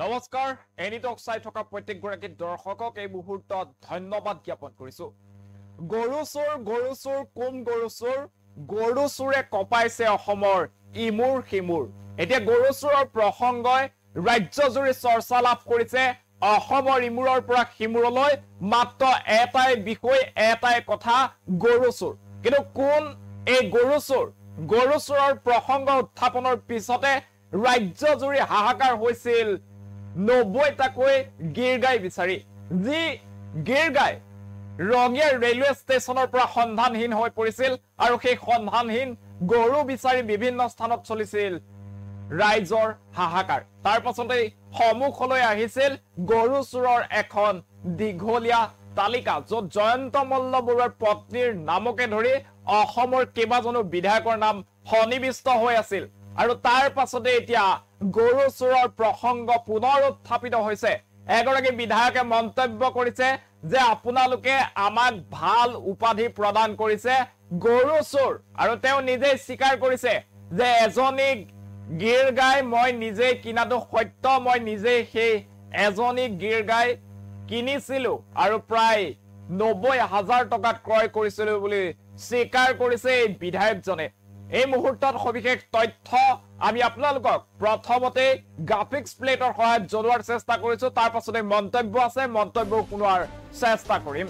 নমস্কাৰ এনিটক চাই থকা প্ৰত্যেকগৰাকী দৰ্শকক এই মুহূৰ্তত ধন্যবাদ জ্ঞাপন কৰিছো। গৰু চোৰ কোন গৰু চোৰে কপাইছে অসমৰ ইমূৰ সিমূৰ। এতিয়া গৰু চোৰৰ প্ৰসংগই ৰাজ্যজুৰি চৰ্চা লাভ কৰিছে। অসমৰ ইমূৰৰ পৰা সিমূৰলৈ মাত্ৰ এটাই বিষয়, এটাই কথা, গৰু চোৰ। কিন্তু কোন এই গৰু চোৰ? গৰু চোৰৰ প্ৰসংগ উত্থাপনৰ পিছতে ৰাজ্যজুৰি হাহাকাৰ হৈছিল 90টাকৈ গিৰ গাই বিচাৰি। যি গিৰ গাই ৰঙিয়া ৰেলৱে ষ্টেচনৰ পৰা সন্ধানহীন হৈ পৰিছিল আৰু সেই সন্ধানহীন গৰু বিচাৰি বিভিন্ন স্থানত চলিছিল ৰাইজৰ হাহাকাৰ। তাৰ পাছতে সন্মুখলৈ আহিছিল গৰু চোৰৰ এখন দীঘলীয়া তালিকা, য'ত জয়ন্ত মল্ল বৰুৱাৰ পত্নীৰ নামকে ধৰি অসমৰ কেইবাজনো বিধায়কৰ নাম সন্নিৱিষ্ট হৈ আছিল। আৰু তাৰ পাছতে এতিয়া গৰু চোৰৰ প্ৰসংগ পুনৰ উত্থাপিত হৈছে। এগৰাকী বিধায়কে মন্তব্য কৰিছে যে আপোনালোকে আমাক ভাল উপাধি প্ৰদান কৰিছে গৰু চোৰ, আৰু তেওঁ নিজেই স্বীকাৰ কৰিছে যে এজনী গিৰ গাই মই নিজেই কিনাটো সত্য। মই নিজেই সেই এজনী গিৰ গাই কিনিছিলো আৰু প্ৰায় 90,000 টকাত ক্ৰয় কৰিছিলো বুলি স্বীকাৰ কৰিছে এই বিধায়কজনে। এই মুহূৰ্তত সবিশেষ তথ্য আমি আপোনালোকক প্ৰথমতে গ্ৰাফিক্স প্লেটৰ সহায়ত জনোৱাৰ চেষ্টা কৰিছো। তাৰ পাছতে মন্তব্য আছে, মন্তব্য শুনোৱাৰ চেষ্টা কৰিম।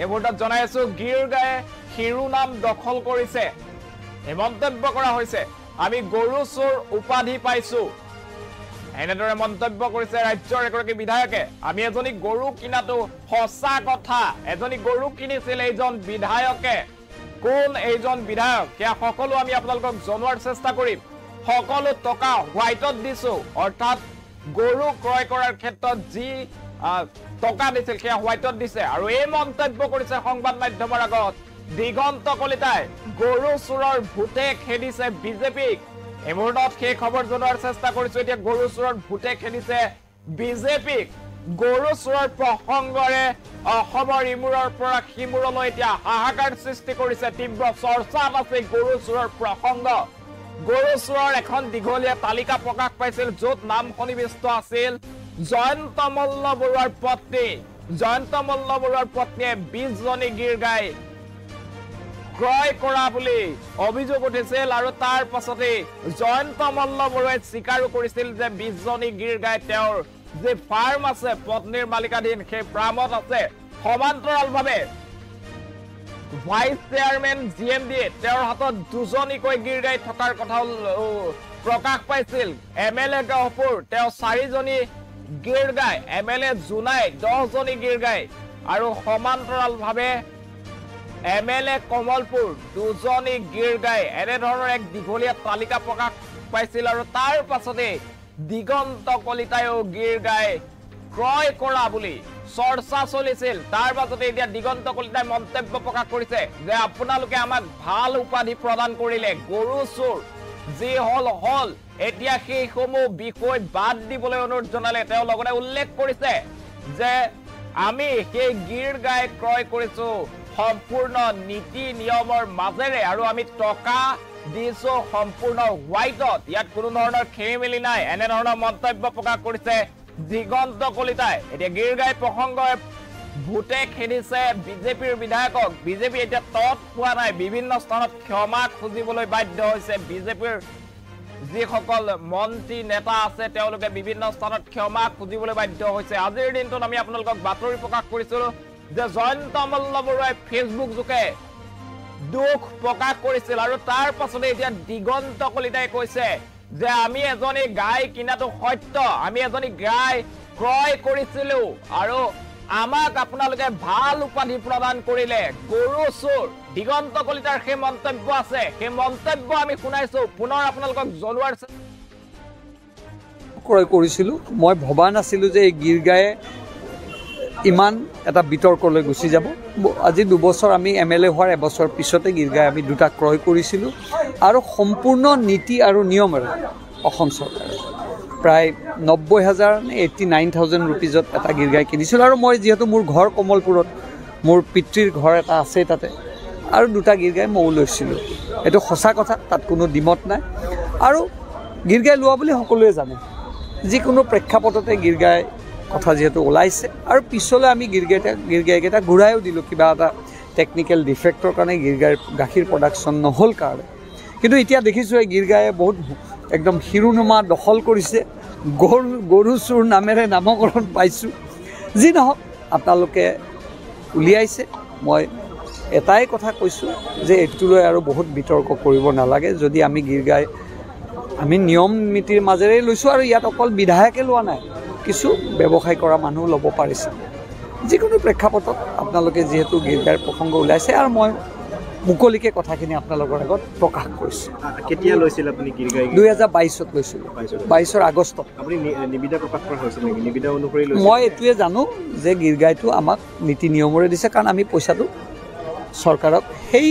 এই মুহূৰ্তত জনাই আছো গিৰ গায়ে শিৰোনাম দখল কৰিছে। এই মন্তব্য কৰা হৈছে আমি গৰু চোৰ উপাধি পাইছো। এনেদৰে মন্তব্য কৰিছে ৰাজ্যৰ এগৰাকী বিধায়কে। আমি এজনী গৰু কিনাটো সঁচা কথা, এজনী গৰু কিনিছিল এইজন বিধায়কে। কোন এইজন বিধায়ক সেয়া সকলো আমি আপোনালোকক জনোৱাৰ চেষ্টা কৰিম। সকলো টকা হোৱাইটত দিছো, অৰ্থাৎ গৰু ক্ৰয় কৰাৰ ক্ষেত্ৰত যি টকা দিছিল সেয়া হোৱাইটত দিছে। আৰু এই মন্তব্য কৰিছে সংবাদ মাধ্যমৰ আগত দিগন্ত কলিতাই। গৰু চোৰৰ ভূতে খেদিছে বিজেপিক। এই মুহূৰ্তত সেই খবৰ জনোৱাৰ চেষ্টা কৰিছো। এতিয়া গৰু চোৰৰ ভূতে খেদিছে বিজেপিক। গৰু চোৰৰ প্ৰসংগৰে অসমৰ ইমূৰৰ পৰা সিমূৰলৈ এতিয়া হাহাকাৰ সৃষ্টি কৰিছে। তীব্ৰ চৰ্চাত আছে গৰু চোৰৰ প্ৰসংগ। গৰু চোৰৰ এখন দীঘলীয়া তালিকা প্ৰকাশ পাইছিল, য'ত নাম সন্নিৱিষ্ট আছিল জয়ন্ত মল্ল বৰুৱাৰ পত্নী। জয়ন্ত মল্ল বৰুৱাৰ পত্নীয়ে 20জনী গিৰ গাই ক্ৰয় কৰা বুলি অভিযোগ উঠিছিল। আৰু তাৰ পাছতে জয়ন্ত মল্ল বৰুৱাই স্বীকাৰো কৰিছিল যে 20জনী গিৰ গাই তেওঁৰ যে ফাৰ্ম আছে পত্নীৰ মালিকাধীন সেই ফাৰ্মত আছে। সমান্তৰালভাৱে ভাইচ চেয়াৰমেন GMD তেওঁৰ হাতত 2জনীকৈ গিৰ গাই থকাৰ কথা প্ৰকাশ পাইছিল। MLA গহপুৰ তেওঁ 4জনী গিৰ গাই, MLA জোনাই 10জনী গিৰ গাই, আৰু সমান্তৰালভাৱে MLA কমলপুৰ 2জনী গিৰ গাই। এনেধৰণৰ এক দীঘলীয়া তালিকা প্ৰকাশ পাইছিল। আৰু তাৰ পাছতে দিগন্ত কলিতায়ো গিৰ গাই ক্ৰয় কৰা বুলি চৰ্চা চলিছিল। তাৰ পাছতে এতিয়া দিগন্ত কলিতাই মন্তব্য প্ৰকাশ কৰিছে যে আপোনালোকে আমাক ভাল উপাধি প্ৰদান কৰিলে গৰু চোৰ। যি হল এতিয়া সেইসমূহ বিষয় বাদ দিবলৈ অনুৰোধ জনালে। তেওঁ লগতে উল্লেখ কৰিছে যে আমি সেই গিৰ গাই ক্ৰয় কৰিছো সম্পূৰ্ণ নীতি নিয়মৰ মাজেৰে, আৰু আমি টকা দিছো সম্পূৰ্ণ হোৱাইটত। ইয়াত কোনো ধৰণৰ খেলিমেলি নাই। এনেধৰণৰ মন্তব্য প্ৰকাশ কৰিছে দিগন্ত কলিতাই। এতিয়া গিৰ গাই প্ৰসংগই ভূতে খেদিছে বিজেপিৰ বিধায়কক। বিজেপি এতিয়া তৎ পোৱা নাই। বিভিন্ন স্থানত ক্ষমা খুজিবলৈ বাধ্য হৈছে বিজেপিৰ যিসকল মন্ত্ৰী নেতা আছে, তেওঁলোকে বিভিন্ন স্থানত ক্ষমা খুজিবলৈ বাধ্য হৈছে। আজিৰ দিনটোত আমি আপোনালোকক বাতৰি প্ৰকাশ কৰিছিলো যে জয়ন্ত মল্ল বৰুৱাই ফেচবুক যোগে দুখ প্ৰকাশ কৰিছিল। আৰু তাৰ পাছতে এতিয়া দিগন্ত কলিতাই কৈছে যে আমি এজনী গাই কিনাটো সত্য, আমি এজনী গাই ক্ৰয় কৰিছিলো আৰু আমাক আপোনালোকে ভাল উপাধি প্ৰদান কৰিলে গৰু চোৰ। দিগন্ত কলিতাৰ সেই মন্তব্য আছে, সেই মন্তব্য আমি শুনাইছো। পুনৰ আপোনালোকক জনোৱাৰ ক্ৰয় কৰিছিলো। মই ভবা নাছিলো যে এই গিৰ গায়ে ইমান এটা বিতৰ্কলৈ গুচি যাব। আজি 2 বছৰ আমি MLA হোৱাৰ এবছৰ পিছতে গিৰ গাই আমি 2টা ক্ৰয় কৰিছিলোঁ, আৰু সম্পূৰ্ণ নীতি আৰু নিয়মেৰে অসম চৰকাৰে প্ৰায় 90,000 89,000 ৰুপিজত এটা গিৰ গাই কিনিছিলোঁ। আৰু মই যিহেতু মোৰ ঘৰ কমলপুৰত, মোৰ পিতৃৰ ঘৰ এটা আছে তাতে, আৰু 2টা গিৰ গাই ময়ো লৈছিলোঁ। এইটো সঁচা কথা, তাত কোনো দ্বিমত নাই। আৰু গিৰ গাই লোৱা বুলি সকলোৱে জানে যিকোনো প্ৰেক্ষাপটতে গীৰ্গাই কথা যিহেতু ওলাইছে আৰু পিছলৈ আমি গীৰ্গাইকেইটা ঘূৰাইও দিলোঁ কিবা এটা টেকনিকেল ডিফেক্টৰ কাৰণে গীৰ্গাইৰ গাখীৰ প্ৰডাকশ্যন নহ'ল কাৰণে কিন্তু এতিয়া দেখিছোঁ এই গীৰ্গায়ে বহুত একদম শিৰোনামা দখল কৰিছে গৰু চোৰ নামেৰে নামকৰণ পাইছোঁ যি নহওক আপোনালোকে উলিয়াইছে মই এটাই কথা কৈছোঁ যে এইটোলৈ আৰু বহুত বিতৰ্ক কৰিব নালাগে যদি আমি গীৰ্গাই আমি নিয়ম নীতিৰ মাজেৰে লৈছোঁ আৰু ইয়াত অকল বিধায়কে লোৱা নাই কিছু ব্যৱসায় কৰা মানুহ ল'ব পাৰিছে যিকোনো প্ৰেক্ষাপটত আপোনালোকে যিহেতু গীৰ্গাইৰ প্ৰসংগ ওলাইছে আৰু মই মুকলিকে কথাখিনি আপোনালোকৰ আগত প্ৰকাশ কৰিছোঁ কেতিয়া লৈছিল আপুনি গীৰ্গাই 2022ত লৈছিলোঁ 22 আগষ্টত আপুনি নিবিদা প্ৰকাশ কৰা হৈছিল নেকি নিবিদা অনুসৰি লৈছিল মই এইটোৱে জানো যে গীৰ্গাইটো আমাক নীতি নিয়মৰে দিছে কাৰণ আমি পইচাটো চৰকাৰক সেই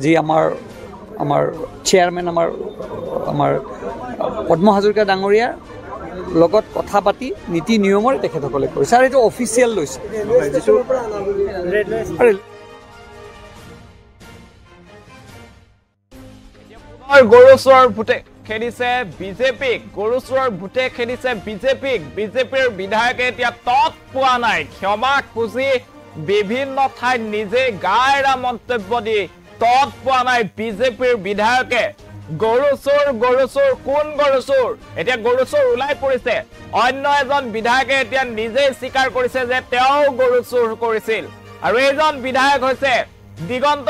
যি আমাৰ চেয়াৰমেন আমাৰ পদ্ম হাজৰিকা ডাঙৰীয়াৰ লগত কথা পাতি নীতি নিয়মৰে তেখেতসকলে কৰিছে আৰু এইটো অফিচিয়েল লৈছে গৰু চোৰৰ ভোটে খেদিছে বিজেপিক গৰু চোৰৰ ভোটে খেদিছে বিজেপিৰ বিধায়কে এতিয়া তৎ পোৱা নাই ক্ষমা খুজি বিভিন্ন ঠাইত নিজে গায়ৰা মন্তব্য দি তৎ পোৱা নাই বিজেপিৰ বিধায়কে গৰু চোৰ কোন গৰু চোৰ এতিয়া গৰু চোৰ ওলাই পৰিছে অন্য এজন বিধায়কে এতিয়া নিজে স্বীকাৰ কৰিছে যে তেওঁ গৰু চোৰ কৰিছিল আৰু এইজন বিধায়ক হৈছে দিগন্ত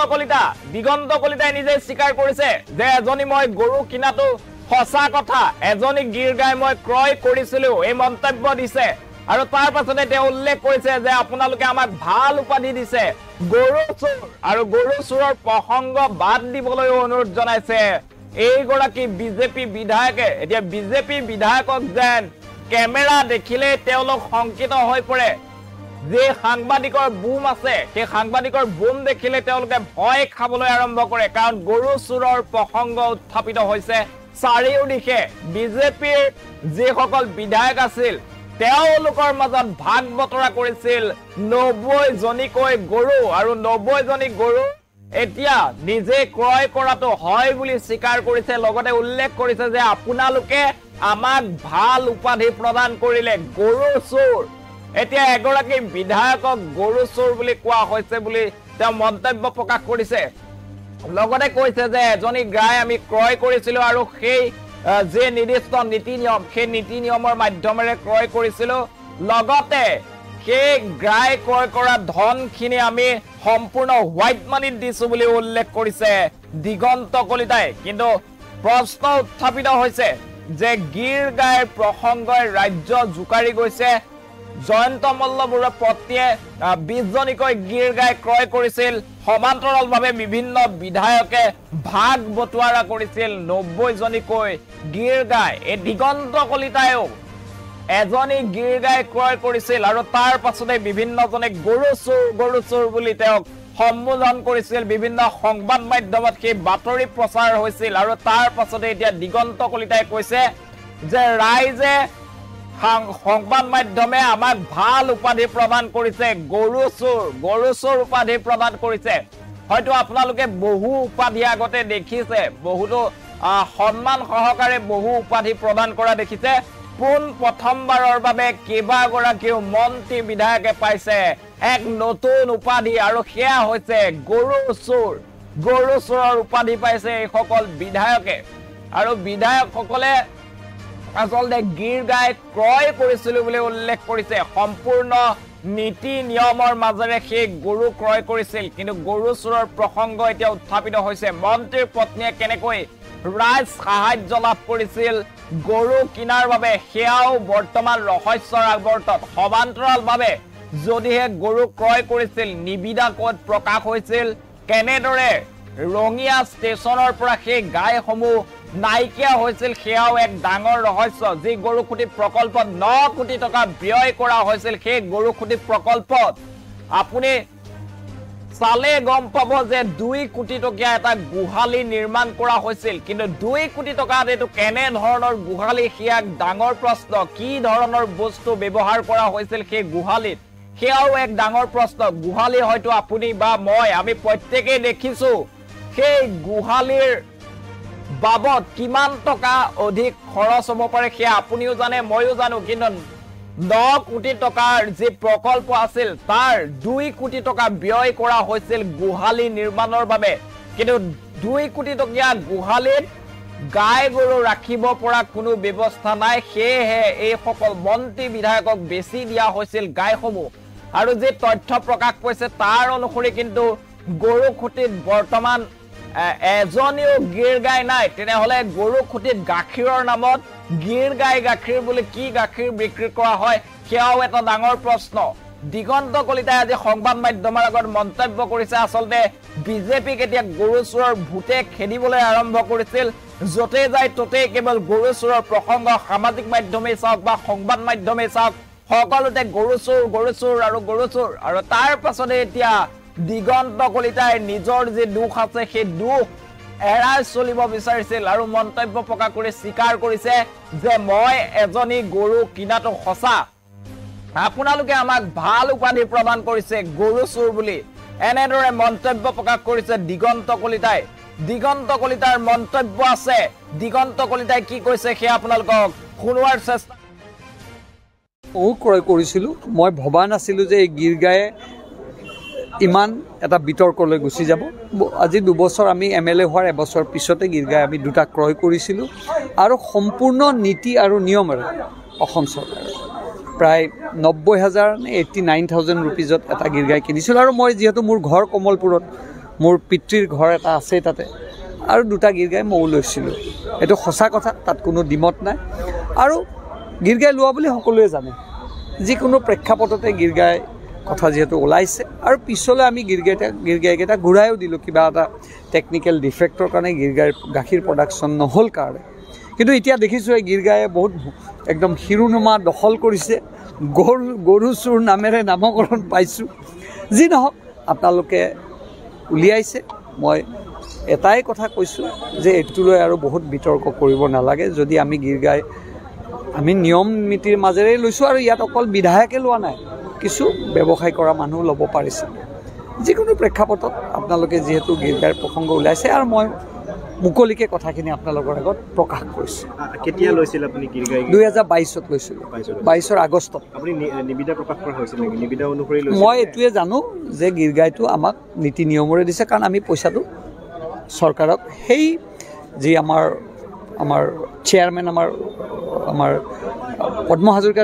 কলিতাই নিজে স্বীকাৰ কৰিছে যে এজনী মই গৰু কিনাটো সঁচা কথা এজনী গীৰ্গাই মই ক্ৰয় কৰিছিলো এই মন্তব্য দিছে আৰু তাৰ পাছতে তেওঁ উল্লেখ কৰিছে যে আপোনালোকে আমাক ভাল উপাধি দিছে গৰু চোৰ আৰু গৰু চোৰৰ প্ৰসংগ বাদ দিবলৈ অনুৰোধ জনাইছে এইগৰাকী বিজেপি বিধায়কে এতিয়া বিজেপি বিধায়কক যেন কেমেৰা দেখিলে তেওঁলোক শংকিত হৈ পৰে যে সাংবাদিকৰ বুম আছে সেই সাংবাদিকৰ বুম দেখিলে তেওঁলোকে ভয় খাবলৈ আৰম্ভ কৰে কাৰণ গৰু চোৰৰ প্ৰসংগ উত্থাপিত হৈছে চাৰিওদিশে বিজেপিৰ যিসকল বিধায়ক আছিল তেওঁলোকৰ মাজত ভাগ বতৰা কৰিছিল 90 জনীকৈ গৰু আৰু 90 জনী গৰু এতিয়া নিজে ক্ৰয় কৰাটো হয় বুলি স্বীকাৰ কৰিছে লগতে উল্লেখ কৰিছে যে আপোনালোকে আমাক ভাল উপাধি প্ৰদান কৰিলে গৰু চোৰ এতিয়া এগৰাকী বিধায়কক গৰু চোৰ বুলি কোৱা হৈছে বুলি তেওঁ মন্তব্য প্ৰকাশ কৰিছে লগতে কৈছে যে এজনী গাই আমি ক্ৰয় কৰিছিলো আৰু সেই যে নিৰ্দিষ্ট নীতি নিয়ম সেই নীতি নিয়মৰ মাধ্যমেৰে ক্ৰয় কৰিছিলো লগতে সেই গাই ক্ৰয় কৰা ধনখিনি আমি সম্পূৰ্ণ হোৱাইট মানিত দিছো বুলি উল্লেখ কৰিছে দিগন্ত কলিতাই কিন্তু প্ৰশ্ন উত্থাপিত হৈছে যে গীৰ্গাইৰ প্ৰসংগই ৰাজ্য জোকাৰি গৈছে জয়ন্ত মল্লবৰুৱা পত্নীয়ে 20 জনীকৈ গীৰ্গাই ক্ৰয় কৰিছিল সমান্তৰালভাৱে বিভিন্ন বিধায়কে ভাগ বটোৱাৰা কৰিছিল 90 জনীকৈ গীৰ্গাই এই দিগন্ত কলিতায়ও এজনী গীৰ্গাই ক্ৰয় কৰিছিল আৰু তাৰ পাছতে বিভিন্নজনে গৰু চোৰ বুলি তেওঁক সম্বোধন কৰিছিল বিভিন্ন সংবাদ মাধ্যমত সেই বাতৰি প্ৰচাৰ হৈছিল আৰু তাৰ পাছতে এতিয়া দিগন্ত কলিতাই কৈছে যে ৰাইজে সংবাদ মাধ্যমে আমাক ভাল উপাধি প্ৰদান কৰিছে গৰু চোৰ উপাধি প্ৰদান কৰিছে হয়তো আপোনালোকে বহু উপাধি আগতে দেখিছে বহুতো সন্মান সহকাৰে বহু উপাধি প্ৰদান কৰা দেখিছে পোন প্ৰথমবাৰৰ বাবে কেইবাগৰাকীও মন্ত্ৰী বিধায়কে পাইছে এক নতুন উপাধি আৰু সেয়া হৈছে গৰু চোৰৰ উপাধি পাইছে এই সকল বিধায়কে আৰু বিধায়কসকলে আসলতে গীৰ্গাই ক্ৰয় কৰিছিল বুলি উল্লেখ কৰিছে সম্পূৰ্ণ নীতি নিয়মৰ মাজেৰে সেই গৰু ক্ৰয় কৰিছিল কিন্তু গৰু চোৰৰ প্ৰসংগ এতিয়া উত্থাপিত হৈছে মন্ত্ৰীৰ পত্নীয়ে কেনেকৈ ৰাইজ সাহায্য লাভ কৰিছিল গৰু কিনাৰ বাবে সেয়াও বৰ্তমান ৰহস্যৰ আৱৰ্তত সমান্তৰালভাৱে যদিহে গৰু ক্ৰয় কৰিছিল নিবিদা ক'ত প্ৰকাশ হৈছিল কেনেদৰে ৰঙিয়া ষ্টেচনৰ পৰা সেই গাইসমূহ নাইকিয়া হৈছিল সেয়াও এক ডাঙৰ ৰহস্য যি গৰুখুটি প্ৰকল্পত 9 কোটি টকা ব্যয় কৰা হৈছিল সেই গৰুখুটি প্ৰকল্পত আপুনি চালে গম পাব যে 2 কোটি টকা এটা গুহালি নিৰ্মাণ কৰা হৈছিল কিন্তু 2 কোটি টকাত এটো কেনে ধৰণৰ গুহালি সেয়া ডাঙৰ প্ৰশ্ন কি ধৰণৰ বস্তু ব্যৱহাৰ কৰা হৈছিল সেই গুহালিত সেয়াও এক ডাঙৰ প্ৰশ্ন গুহালি হয়তো আপুনি বা মই আমি প্ৰত্যেকই দেখিছো সেই গুহালিৰ বাবদ কিমান টকা অধিক খৰচ হ'ব পাৰে সেয়া আপুনিও জানে ময়ো জানো কিন্তু 9 কোটি টকাৰ যে প্ৰকল্প আছিল তাৰ 2 কোটি টকা ব্যয় কৰা হৈছিল গুহালি নিৰ্মাণৰ বাবে কিন্তু 2 কোটি টকীয়া গুহালিত গাই গৰু ৰাখিব পৰা কোনো ব্যৱস্থা নাই সেয়েহে এই সকল মন্ত্ৰী বিধায়কক বেছি দিয়া হৈছিল গাইসমূহ আৰু যে তথ্য প্ৰকাশ পাইছে তাৰ অনুসৰি কিন্তু গৰু খুটিত বৰ্তমান এজনীও গিৰ গাই নাই তেনেহলে গৰু খুটিত গাখীৰৰ নামত গিৰ গাই গাখীৰ বুলি কি গাখীৰ বিক্ৰী কৰা হয় সেয়াও এটা ডাঙৰ প্ৰশ্ন দিগন্ত কলিতাই আজি সংবাদ মাধ্যমৰ আগত মন্তব্য কৰিছে আসলতে বিজেপিক এতিয়া গৰু চোৰৰ ভূতে খেদিবলৈ আৰম্ভ কৰিছিল যতে যায় ততে কেৱল গৰু চোৰৰ প্ৰসংগ সামাজিক মাধ্যমে চাওক বা সংবাদ মাধ্যমে চাওক সকলোতে গৰু চোৰ আৰু তাৰ পাছতে এতিয়া দিগন্ত কলিতাই নিজৰ যে দুখ আছে সেই দুখ এৰাই চলিব বিচাৰিছিল আৰু মন্তব্য প্ৰকাশ কৰি স্বীকাৰ কৰিছে যে মই এজনী গৰু কিনাটো সঁচা আপোনালোকে আমাক ভাল উপাধি প্ৰদান কৰিছে গৰু চোৰ বুলি এনেদৰে মন্তব্য প্ৰকাশ কৰিছে দিগন্ত কলিতাই দিগন্ত কলিতাৰ মন্তব্য আছে দিগন্ত কলিতাই কি কৈছে সেয়া আপোনালোকক শুনোৱাৰ চেষ্টা ক্ৰয় কৰিছিলোঁ মই ভবা নাছিলোঁ যে এই গিৰ গায়ে ইমান এটা বিতৰ্কলৈ গুচি যাব আজি 2 বছৰ আমি MLA হোৱাৰ এবছৰ পিছতে গিৰ গাই আমি 2টা ক্ৰয় কৰিছিলোঁ আৰু সম্পূৰ্ণ নীতি আৰু নিয়মেৰে অসম চৰকাৰে প্ৰায় 90,000 নে 89,000 ৰুপিজত এটা গিৰ গাই কিনিছিলোঁ আৰু মই যিহেতু মোৰ ঘৰ কমলপুৰত মোৰ পিতৃৰ ঘৰ এটা আছে তাতে আৰু 2টা গিৰ গাই মই লৈছিলোঁ এইটো সঁচা কথা তাত কোনো দ্বিমত নাই আৰু গিৰ গাই লোৱা বুলি সকলোৱে জানে যিকোনো প্ৰেক্ষাপটতে গিৰ গাই কথা যেহেতু ওলাইছে আৰু পিছলৈ আমি গিৰ গাইকেইটা ঘূৰাইও দিলোঁ কিবা এটা টেকনিকেল ডিফেক্টৰ কাৰণে গিৰ গাইৰ গাখীৰ প্ৰডাকশ্যন নহ'ল কাৰণে কিন্তু এতিয়া দেখিছোঁ এই গিৰ গায়ে বহুত একদম শিৰোনামা দখল কৰিছে গৰু চোৰ নামেৰে নামকৰণ পাইছোঁ যি নহওক আপোনালোকে উলিয়াইছে মই এটাই কথা কৈছোঁ যে এইটোলৈ আৰু বহুত বিতৰ্ক কৰিব নালাগে যদি আমি গিৰ গাই আমি নিয়ম নীতিৰ মাজেৰে লৈছোঁ আৰু ইয়াত অকল বিধায়কে লোৱা নাই কিছু ব্যৱসায় কৰা মানুহ ল'ব পাৰিছে যিকোনো প্ৰেক্ষাপটত আপোনালোকে যিহেতু গিৰ গাইৰ প্ৰসংগ ওলাইছে আৰু মই মুকলিকে কথাখিনি আপোনালোকৰ আগত প্ৰকাশ কৰিছোঁ কেতিয়া লৈছিল আপুনি গিৰ গাই 2022ত লৈছিলোঁ 22 আগষ্টত আপুনি নিবিদা প্ৰকাশ কৰা হৈছিল নেকি নিবিদা অনুসৰি লৈছিল মই এইটোৱে জানো যে গিৰ গাইটো আমাক নীতি নিয়মৰে দিছে কাৰণ আমি পইচাটো চৰকাৰক সেই যি আমাৰ চেয়াৰমেন আমাৰ পদ্ম হাজৰিকা